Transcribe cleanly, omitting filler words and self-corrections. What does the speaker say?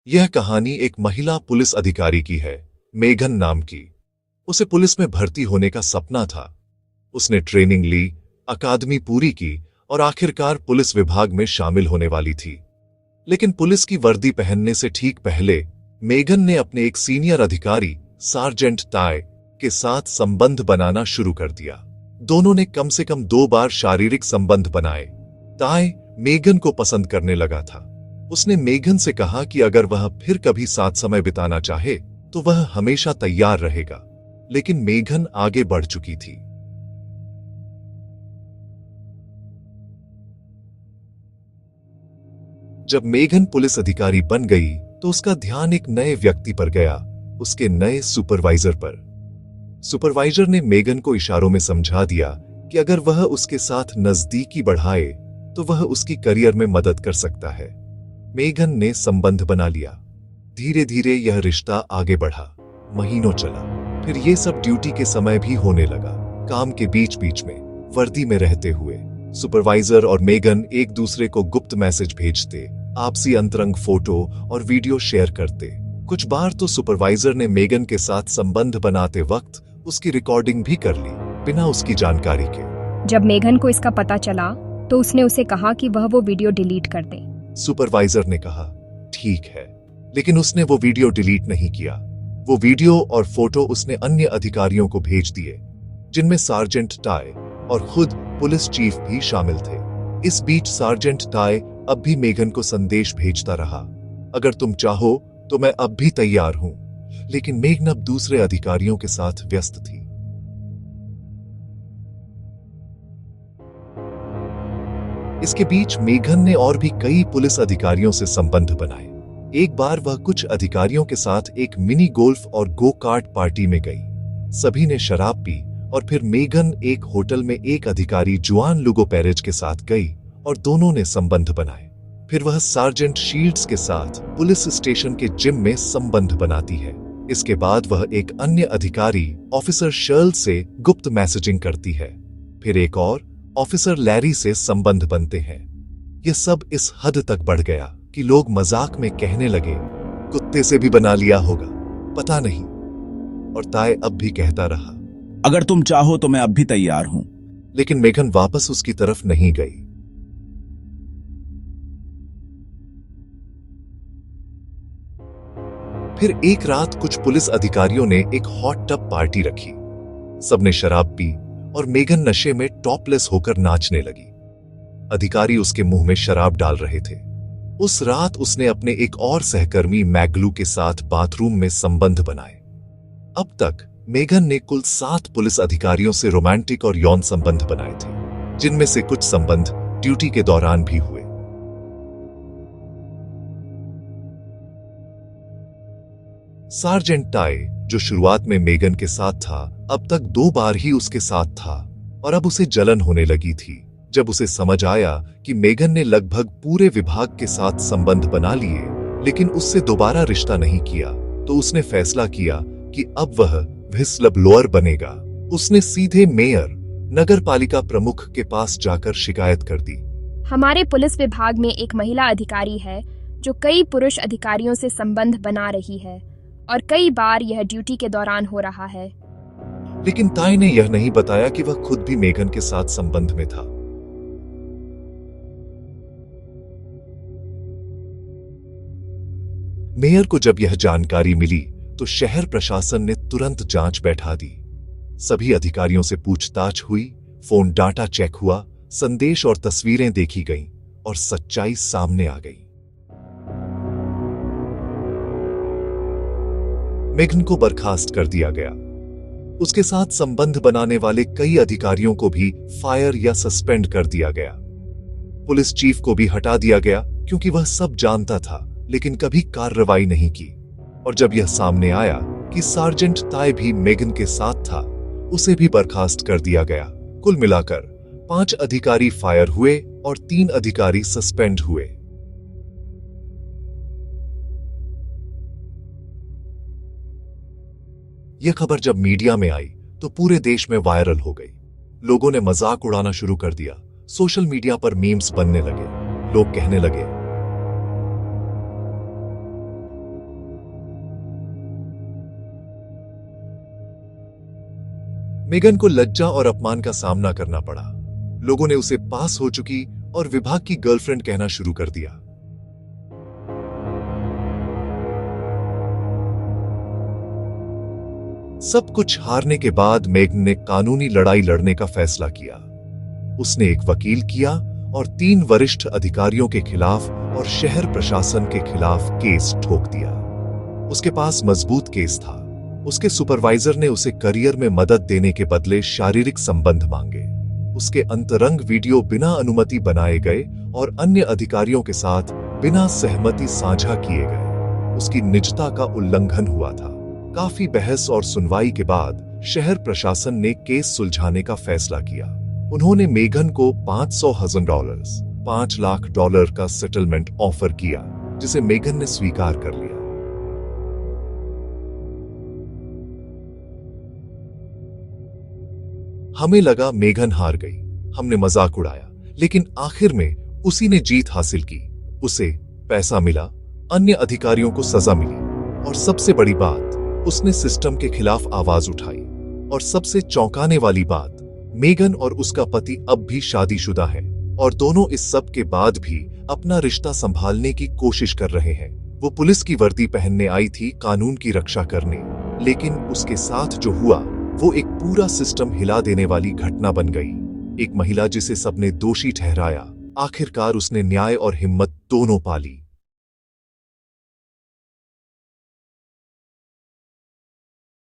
यह कहानी एक महिला पुलिस अधिकारी की है, मेघन नाम की। उसे पुलिस में भर्ती होने का सपना था। उसने ट्रेनिंग ली, अकादमी पूरी की और आखिरकार पुलिस विभाग में शामिल होने वाली थी। लेकिन पुलिस की वर्दी पहनने से ठीक पहले मेघन ने अपने एक सीनियर अधिकारी सार्जेंट टाय के साथ संबंध बनाना शुरू कर दिया। दोनों ने कम से कम 2 बार शारीरिक संबंध बनाए। टाय मेघन को पसंद करने लगा था। उसने मेघन से कहा कि अगर वह फिर कभी साथ समय बिताना चाहे तो वह हमेशा तैयार रहेगा। लेकिन मेघन आगे बढ़ चुकी थी। जब मेघन पुलिस अधिकारी बन गई तो उसका ध्यान एक नए व्यक्ति पर गया, उसके नए सुपरवाइजर पर। सुपरवाइजर ने मेघन को इशारों में समझा दिया कि अगर वह उसके साथ नजदीकी बढ़ाए तो वह उसकी करियर में मदद कर सकता है। मेघन ने संबंध बना लिया। धीरे धीरे यह रिश्ता आगे बढ़ा, महीनों चला। फिर ये सब ड्यूटी के समय भी होने लगा। काम के बीच बीच में, वर्दी में रहते हुए, सुपरवाइजर और मेघन एक दूसरे को गुप्त मैसेज भेजते, आपसी अंतरंग फोटो और वीडियो शेयर करते। कुछ बार तो सुपरवाइजर ने मेघन के साथ संबंध बनाते वक्त उसकी रिकॉर्डिंग भी कर ली, बिना उसकी जानकारी के। जब मेघन को इसका पता चला तो उसने उसे कहा कि वह वो वीडियो डिलीट कर दे। सुपरवाइजर ने कहा, ठीक है, लेकिन उसने वो वीडियो डिलीट नहीं किया। वो वीडियो और फोटो उसने अन्य अधिकारियों को भेज दिए, जिनमें सार्जेंट टाय और खुद पुलिस चीफ भी शामिल थे। इस बीच सार्जेंट टाय अब भी मेघन को संदेश भेजता रहा, अगर तुम चाहो तो मैं अब भी तैयार हूं। लेकिन मेघन अब दूसरे अधिकारियों के साथ व्यस्त थी। इसके बीच मेघन ने और भी कई पुलिस अधिकारियों से संबंध बनाए। एक बार वह कुछ अधिकारियों के साथ एक मिनी गोल्फ और गो कार्ट पार्टी में गई। सभी ने शराब पी और फिर मेघन एक होटल में एक अधिकारी जुआन लुगो पेरेज के साथ गई और दोनों ने संबंध बनाए। फिर वह सार्जेंट शील्ड्स के साथ पुलिस स्टेशन के जिम में संबंध बनाती है। इसके बाद वह एक अन्य अधिकारी ऑफिसर शर्ल से गुप्त मैसेजिंग करती है। फिर एक और ऑफिसर लैरी से संबंध बनते हैं। यह सब इस हद तक बढ़ गया कि लोग मजाक में कहने लगे, कुत्ते से भी बना लिया होगा, पता नहीं। और ताय अब भी कहता रहा, अगर तुम चाहो तो मैं अब भी तैयार हूं। लेकिन मेघन वापस उसकी तरफ नहीं गई। फिर एक रात कुछ पुलिस अधिकारियों ने एक हॉट टब पार्टी रखी। सबने शराब पी और मेघन नशे में टॉपलेस होकर नाचने लगी। अधिकारी उसके मुंह में शराब डाल रहे थे। उस रात उसने अपने एक और सहकर्मी मैग्लू के साथ बाथरूम में संबंध बनाए। अब तक मेघन ने कुल 7 पुलिस अधिकारियों से रोमांटिक और यौन संबंध बनाए थे, जिनमें से कुछ संबंध ड्यूटी के दौरान भी हुए। सार्जेंट टाय, जो शुरुआत में मेघन के साथ था, अब तक 2 बार ही उसके साथ था और अब उसे जलन होने लगी थी। जब उसे समझ आया कि मेघन ने लगभग पूरे विभाग के साथ संबंध बना लिए लेकिन उससे दोबारा रिश्ता नहीं किया, तो उसने फैसला किया कि अब वह व्हिस्ल ब्लोअर बनेगा। उसने सीधे मेयर, नगर पालिका प्रमुख के पास जाकर शिकायत कर दी। हमारे पुलिस विभाग में एक महिला अधिकारी है जो कई पुरुष अधिकारियों से संबंध बना रही है और कई बार यह ड्यूटी के दौरान हो रहा है। लेकिन ताई ने यह नहीं बताया कि वह खुद भी मेघन के साथ संबंध में था। मेयर को जब यह जानकारी मिली तो शहर प्रशासन ने तुरंत जांच बैठा दी। सभी अधिकारियों से पूछताछ हुई, फोन डाटा चेक हुआ, संदेश और तस्वीरें देखी गईं और सच्चाई सामने आ गई। मेघन को बर्खास्त कर दिया गया। उसके साथ संबंध बनाने वाले कई अधिकारियों को भी फायर या सस्पेंड कर दिया गया। पुलिस चीफ को भी हटा दिया गया क्योंकि वह सब जानता था लेकिन कभी कार्रवाई नहीं की। और जब यह सामने आया कि सार्जेंट टाय भी मेघन के साथ था, उसे भी बर्खास्त कर दिया गया। कुल मिलाकर 5 अधिकारी फायर हुए और 3 अधिकारी सस्पेंड हुए। यह खबर जब मीडिया में आई तो पूरे देश में वायरल हो गई। लोगों ने मजाक उड़ाना शुरू कर दिया। सोशल मीडिया पर मीम्स बनने लगे। लोग कहने लगे, मेगन को लज्जा और अपमान का सामना करना पड़ा। लोगों ने उसे पास हो चुकी और विभाग की गर्लफ्रेंड कहना शुरू कर दिया। सब कुछ हारने के बाद मेगन ने कानूनी लड़ाई लड़ने का फैसला किया। उसने एक वकील किया और 3 वरिष्ठ अधिकारियों के खिलाफ और शहर प्रशासन के खिलाफ केस ठोक दिया। उसके पास मजबूत केस था। उसके सुपरवाइजर ने उसे करियर में मदद देने के बदले शारीरिक संबंध मांगे। उसके अंतरंग वीडियो बिना अनुमति बनाए गए और अन्य अधिकारियों के साथ बिना सहमति साझा किए गए। उसकी निजता का उल्लंघन हुआ था। काफी बहस और सुनवाई के बाद शहर प्रशासन ने केस सुलझाने का फैसला किया। उन्होंने मेगन को $500,000 $5 लाख का सेटलमेंट ऑफर किया, जिसे मेगन ने स्वीकार कर लिया। हमें लगा मेगन हार गई, हमने मजाक उड़ाया, लेकिन आखिर में उसी ने जीत हासिल की। उसे पैसा मिला, अन्य अधिकारियों को सजा मिली और सबसे बड़ी बात, उसने सिस्टम के खिलाफ आवाज उठाई। और सबसे चौंकाने वाली बात, मेगन और उसका पति अब भी शादीशुदा हैं और दोनों इस सब के बाद भी अपना रिश्ता संभालने की कोशिश कर रहे हैं। वो पुलिस की वर्दी पहनने आई थी कानून की रक्षा करने, लेकिन उसके साथ जो हुआ वो एक पूरा सिस्टम हिला देने वाली घटना बन गई। एक महिला जिसे सबने दोषी ठहराया, आखिरकार उसने न्याय और हिम्मत दोनों पाली।